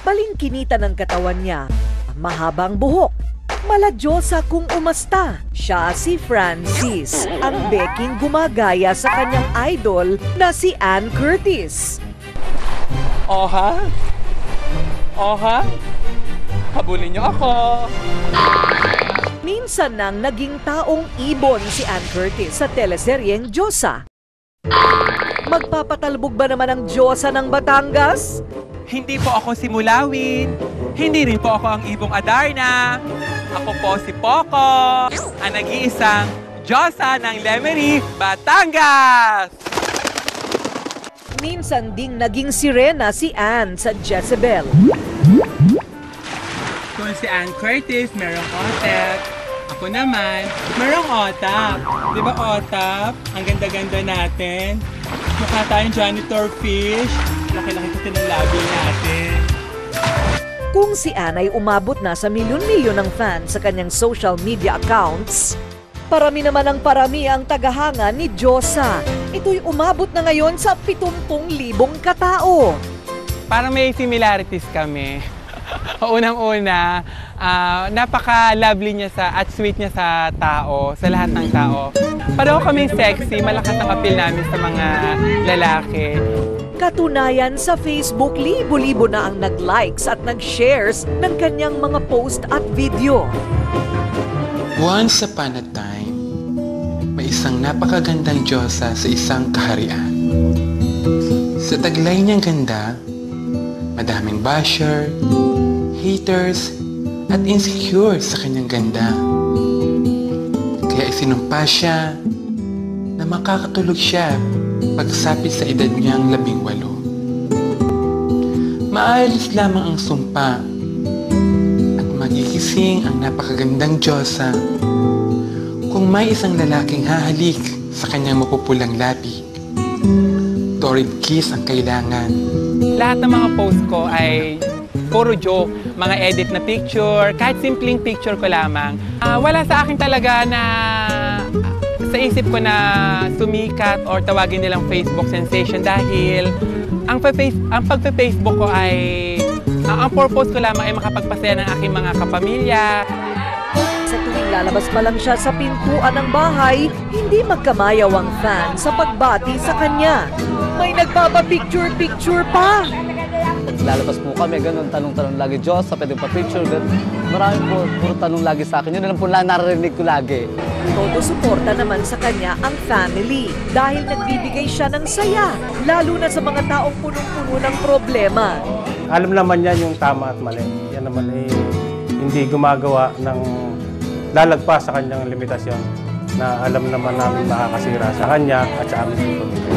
Balingkinita ng katawan niya, mahabang buhok, maladyosa kung umasta. Siya si Francis, ang beking gumagaya sa kanyang idol na si Ann Curtis. Oha? Oha? Habulin niyo ako! Minsan nang naging taong ibon si Ann Curtis sa teleseryeng Diyosa. Magpapatalbog ba naman ang Diyosa ng Batangas? Hindi po ako si Mulawin. Hindi rin po ako ang ibong Adarna. Ako po si Poco, ang nag-iisang Diyosa ng Lemery, Batangas! Minsan ding naging sirena si Ann sa Jezebel. Kung si Ann Curtis, merong otap. Ako naman, merong otap. Di ba otap? Ang ganda-ganda natin. Mukha tayong janitor fish. Laki-laki kasi ng labi natin. Kung si Ann ay umabot na sa milyon-milyon ng fans sa kanyang social media accounts, parami naman ang parami ang tagahanga ni Diyosa. Ito'y umabot na ngayon sa 70,000 katao. Parang may similarities kami. Unang-una, napaka-lovely niya at sweet niya sa tao, sa lahat ng tao. Pareho kaming sexy, malakas ang appeal namin sa mga lalaki. Katunayan, sa Facebook, libo-libo na ang nag-likes at nag-shares ng kanyang mga post at video. Once upon a time, may isang napakagandang Diyosa sa isang kaharian. Sa taglay niyang ganda, madaming basher, haters, at insecure sa kanyang ganda. Kaya isinumpa siya na makakatulog siya pagsapit sa edad niyang 18. Maaalis lamang ang sumpa at magigising ang napakagandang Diyosa kung may isang lalaking hahalik sa kanyang mapupulang labi. Torrid kiss ang kailangan. Lahat ng mga post ko ay puro joke, mga edit na picture, kahit simpleng picture ko lamang. Wala sa akin talaga na sa isip ko na sumikat or tawagin nilang Facebook sensation dahil ang pagpe-Facebook ko ay, ang purpose ko lamang ay makapagpasaya ng aking mga kapamilya. Sa tuwing lalabas pa lang siya sa pintuan ng bahay, hindi magkamayaw ang fan sa pagbati sa kanya. May nagpapapicture-picture pa. Lalabas po kami, ganun, tanong-tanong lagi, Diyos, sa pwedeng pa-picture, ganun. Marami po, puro tanong lagi sa akin. Yun na lang po naririnig ko lagi. Todo suporta naman sa kanya ang family dahil nagbibigay siya ng saya, lalo na sa mga taong punong-puno ng problema. Alam naman yan yung tama at mali. Yan naman ay hindi gumagawa ng lalagpas sa kanyang limitasyon na alam naman namin makakasira sa kanya at sa aming pamilya.